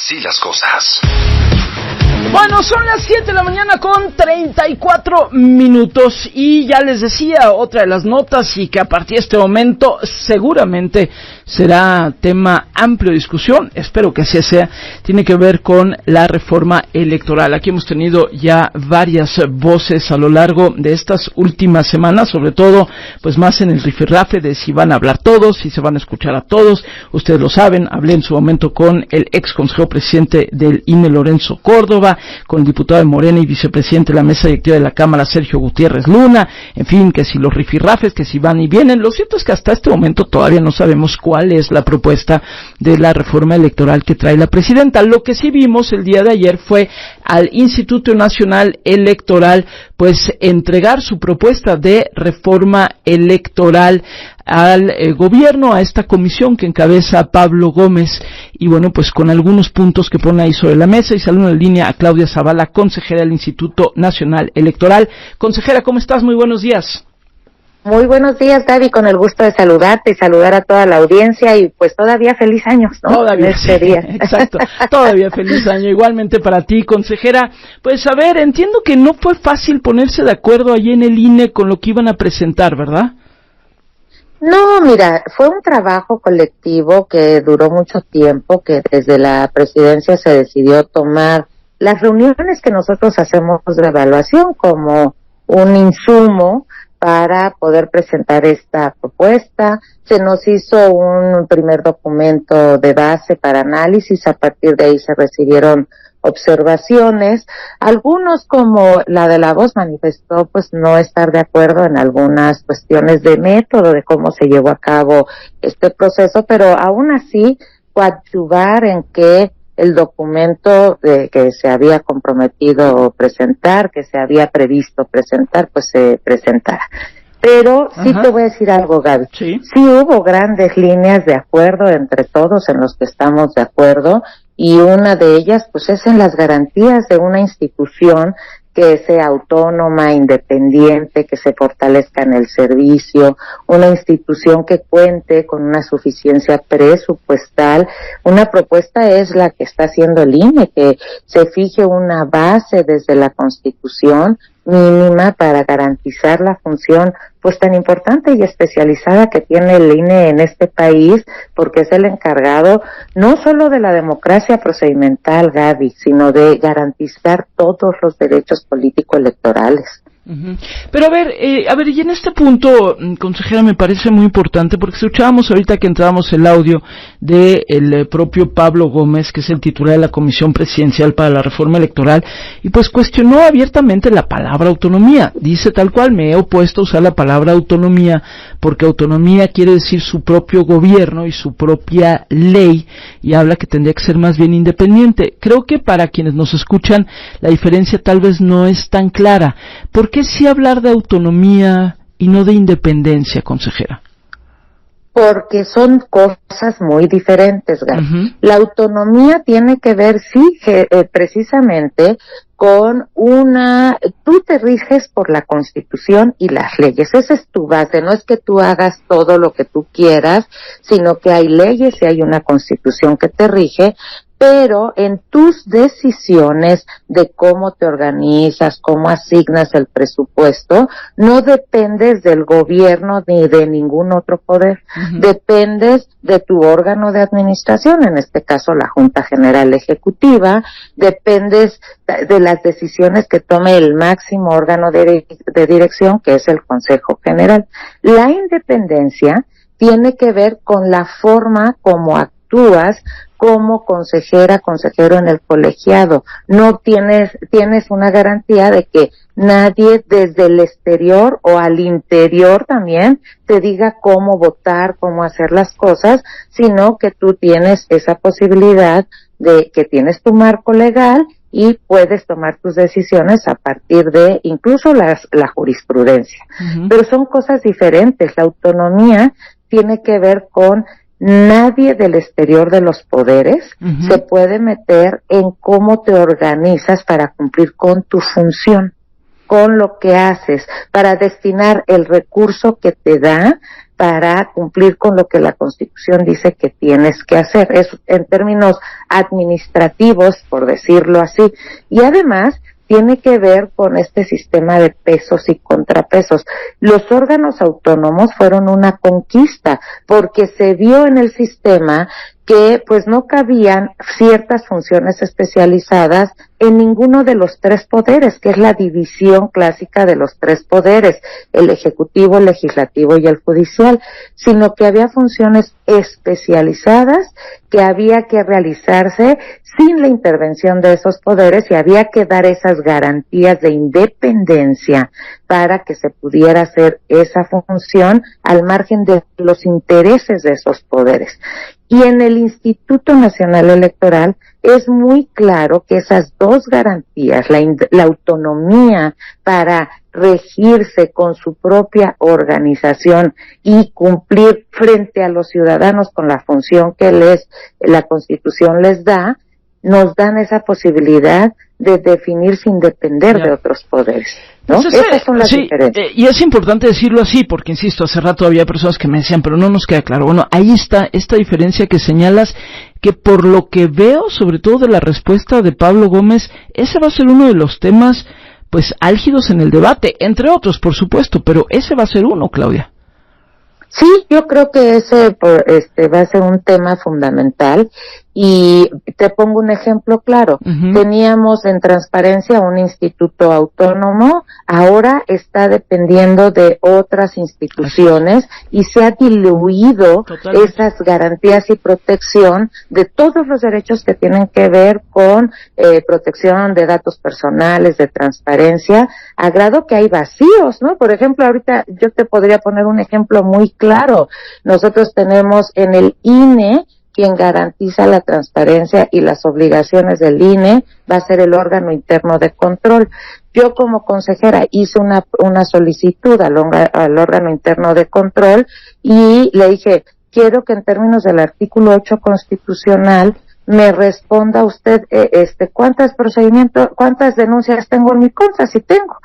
Así las cosas. Bueno, son las 7 de la mañana con 34 minutos y ya les decía otra de las notas y que a partir de este momento seguramente será tema amplio de discusión, espero que así sea, tiene que ver con la reforma electoral. Aquí hemos tenido ya varias voces a lo largo de estas últimas semanas, sobre todo pues más en el rifirrafe de si van a hablar todos, si se van a escuchar a todos. Ustedes lo saben, hablé en su momento con el ex consejero presidente del INE, Lorenzo Córdoba, con el diputado de Morena y vicepresidente de la mesa directiva de la Cámara, Sergio Gutiérrez Luna, en fin, que si los rifirrafes, que si van y vienen. Lo cierto es que hasta este momento todavía no sabemos cuál es la propuesta de la reforma electoral que trae la presidenta. Lo que sí vimos el día de ayer fue al Instituto Nacional Electoral pues entregar su propuesta de reforma electoral al gobierno, a esta comisión que encabeza Pablo Gómez, y bueno, pues con algunos puntos que pone ahí sobre la mesa. Y saludo en línea a Claudia Zavala, consejera del Instituto Nacional Electoral. Consejera, ¿cómo estás? Muy buenos días. Muy buenos días, Gaby, con el gusto de saludarte y saludar a toda la audiencia y pues todavía feliz año, ¿no? Todavía, sí, día. Exacto, todavía feliz año, igualmente para ti, consejera. Pues a ver, entiendo que no fue fácil ponerse de acuerdo allí en el INE con lo que iban a presentar, ¿verdad? No, mira, fue un trabajo colectivo que duró mucho tiempo, que desde la presidencia se decidió tomar las reuniones que nosotros hacemos de evaluación como un insumo para poder presentar esta propuesta. Se nos hizo un primer documento de base para análisis, a partir de ahí se recibieron observaciones. Algunos, como la de La Voz, manifestó pues no estar de acuerdo en algunas cuestiones de método, de cómo se llevó a cabo este proceso, pero aún así coadyuvar en que el documento que se había comprometido presentar, que se había previsto presentar, pues se presentara. Pero sí te voy a decir algo, Gaby. Sí hubo grandes líneas de acuerdo entre todos en los que estamos de acuerdo, y una de ellas pues es en las garantías de una institución que sea autónoma, independiente, que se fortalezca en el servicio, una institución que cuente con una suficiencia presupuestal. Una propuesta es la que está haciendo el INE, que se fije una base desde la Constitución mínima para garantizar la función pues tan importante y especializada que tiene el INE en este país, porque es el encargado no solo de la democracia procedimental, Gaby, sino de garantizar todos los derechos político-electorales. Pero a ver, y en este punto, consejera, me parece muy importante, porque escuchábamos ahorita que entrábamos el audio de el propio Pablo Gómez, que es el titular de la Comisión Presidencial para la Reforma Electoral, y pues cuestionó abiertamente la palabra autonomía. Dice tal cual: me he opuesto a usar la palabra autonomía, porque autonomía quiere decir su propio gobierno y su propia ley, y habla que tendría que ser más bien independiente. Creo que para quienes nos escuchan, la diferencia tal vez no es tan clara. ¿Por qué sí hablar de autonomía y no de independencia, consejera? Porque son cosas muy diferentes, Gaby. La autonomía tiene que ver, precisamente con tú te riges por la Constitución y las leyes. Esa es tu base. No es que tú hagas todo lo que tú quieras, sino que hay leyes y hay una Constitución que te rige, pero en tus decisiones de cómo te organizas, cómo asignas el presupuesto, no dependes del gobierno ni de ningún otro poder. Dependes de tu órgano de administración, en este caso la Junta General Ejecutiva, dependes de las decisiones que tome el máximo órgano de dirección, que es el Consejo General. La independencia tiene que ver con la forma como actúas como consejero en el colegiado. No tienes una garantía de que nadie desde el exterior o al interior también te diga cómo votar, cómo hacer las cosas, sino que tú tienes esa posibilidad de que tienes tu marco legal y puedes tomar tus decisiones a partir de incluso la jurisprudencia. Pero son cosas diferentes. La autonomía tiene que ver con nadie del exterior de los poderes se puede meter en cómo te organizas para cumplir con tu función, con lo que haces, para destinar el recurso que te da para cumplir con lo que la Constitución dice que tienes que hacer. Es en términos administrativos, por decirlo así. Y además tiene que ver con este sistema de pesos y contrapesos. Los órganos autónomos fueron una conquista porque se vio en el sistema que pues no cabían ciertas funciones especializadas en ninguno de los tres poderes, que es la división clásica de los tres poderes, el ejecutivo, el legislativo y el judicial, sino que había funciones especializadas que había que realizarse sin la intervención de esos poderes y había que dar esas garantías de independencia para que se pudiera hacer esa función al margen de los intereses de esos poderes. Y en el Instituto Nacional Electoral es muy claro que esas dos garantías, la autonomía para regirse con su propia organización y cumplir frente a los ciudadanos con la función que la Constitución les da, nos dan esa posibilidad de definir sin depender de otros poderes, ¿no? Pues Esas son las diferencias. Y es importante decirlo así, porque insisto, hace rato había personas que me decían, pero no nos queda claro. Bueno, ahí está esta diferencia que señalas, que por lo que veo, sobre todo de la respuesta de Pablo Gómez, ese va a ser uno de los temas, pues, álgidos en el debate, entre otros, por supuesto, pero ese va a ser uno, Claudia. Sí, yo creo que ese va a ser un tema fundamental y te pongo un ejemplo claro. Uh-huh. Teníamos en Transparencia un instituto autónomo, ahora está dependiendo de otras instituciones y se ha diluido esas garantías y protección de todos los derechos que tienen que ver con protección de datos personales, de transparencia, a grado que hay vacíos, ¿no? Por ejemplo, ahorita yo te podría poner un ejemplo muy claro. Nosotros tenemos en el INE, quien garantiza la transparencia y las obligaciones del INE va a ser el órgano interno de control. Yo como consejera hice una solicitud al órgano interno de control y le dije, quiero que en términos del artículo 8 constitucional me responda usted cuántas denuncias tengo en mi contra, si tengo.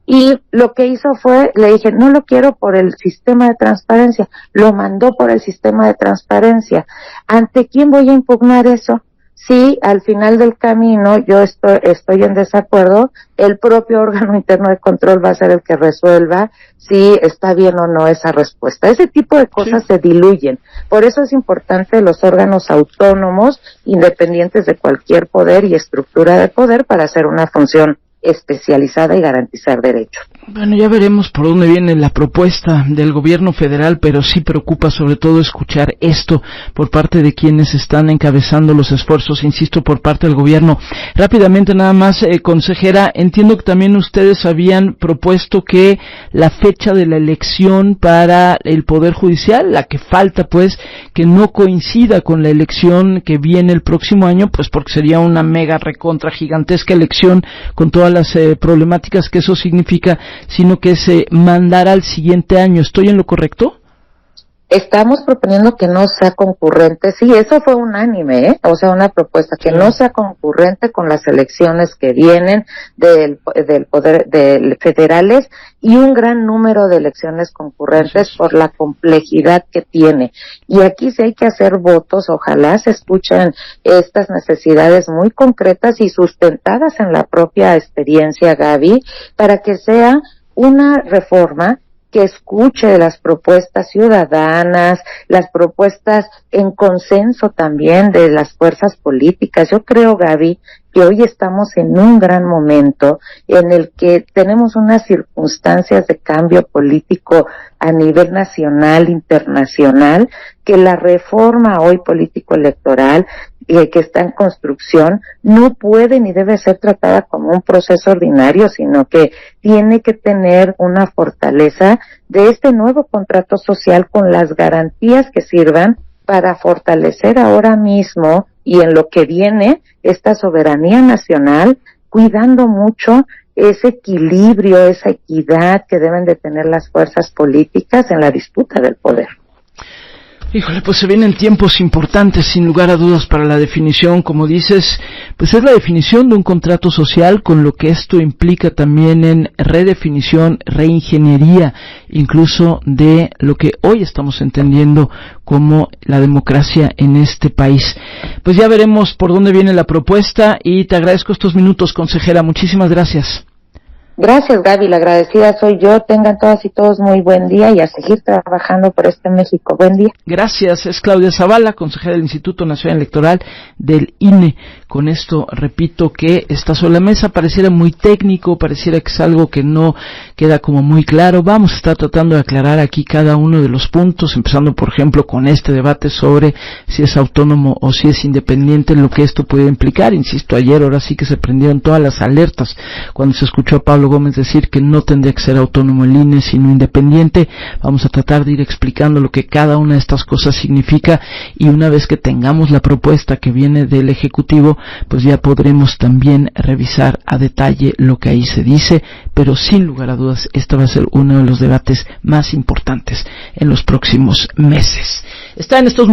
Y lo que hizo fue, le dije, no lo quiero por el sistema de transparencia, lo mandó por el sistema de transparencia. ¿Ante quién voy a impugnar eso? Si al final del camino yo estoy en desacuerdo, el propio órgano interno de control va a ser el que resuelva si está bien o no esa respuesta. Ese tipo de cosas se diluyen. Por eso es importante los órganos autónomos, independientes de cualquier poder y estructura de poder, para hacer una función especializada y garantizar derechos. Bueno, ya veremos por dónde viene la propuesta del gobierno federal, pero sí preocupa sobre todo escuchar esto por parte de quienes están encabezando los esfuerzos, insisto, por parte del gobierno. Rápidamente nada más, consejera, entiendo que también ustedes habían propuesto que la fecha de la elección para el Poder Judicial, la que falta pues, que no coincida con la elección que viene el próximo año, pues porque sería una mega recontra gigantesca elección con todas las problemáticas que eso significa, sino que se mandara al siguiente año. ¿Estoy en lo correcto? Estamos proponiendo que no sea concurrente, sí, eso fue unánime, o sea, una propuesta que no sea concurrente con las elecciones que vienen del poder federales y un gran número de elecciones concurrentes por la complejidad que tiene. Y aquí sí hay que hacer votos, ojalá se escuchen estas necesidades muy concretas y sustentadas en la propia experiencia, Gaby, para que sea una reforma que escuche las propuestas ciudadanas, las propuestas en consenso también de las fuerzas políticas. Yo creo, Gaby, que hoy estamos en un gran momento en el que tenemos unas circunstancias de cambio político a nivel nacional, internacional, que la reforma hoy político-electoral que está en construcción no puede ni debe ser tratada como un proceso ordinario, sino que tiene que tener una fortaleza de este nuevo contrato social con las garantías que sirvan para fortalecer ahora mismo y en lo que viene esta soberanía nacional, cuidando mucho ese equilibrio, esa equidad que deben de tener las fuerzas políticas en la disputa del poder. Híjole, pues se vienen tiempos importantes, sin lugar a dudas, para la definición, como dices, pues es la definición de un contrato social, con lo que esto implica también en redefinición, reingeniería, incluso de lo que hoy estamos entendiendo como la democracia en este país. Pues ya veremos por dónde viene la propuesta y te agradezco estos minutos, consejera. Muchísimas gracias. Gracias, Gaby, la agradecida soy yo. Tengan todas y todos muy buen día y a seguir trabajando por este México. Buen día. Gracias. Es Claudia Zavala, consejera del Instituto Nacional Electoral del INE. Con esto, repito, que está sobre la mesa, pareciera muy técnico, pareciera que es algo que no queda como muy claro. Vamos a estar tratando de aclarar aquí cada uno de los puntos, empezando, por ejemplo, con este debate sobre si es autónomo o si es independiente, lo que esto puede implicar. Insisto, ayer, ahora sí que se prendieron todas las alertas cuando se escuchó a Pablo Gómez decir que no tendría que ser autónomo el INE, sino independiente. Vamos a tratar de ir explicando lo que cada una de estas cosas significa, y una vez que tengamos la propuesta que viene del Ejecutivo, pues ya podremos también revisar a detalle lo que ahí se dice, pero sin lugar a dudas este va a ser uno de los debates más importantes en los próximos meses. Está en estos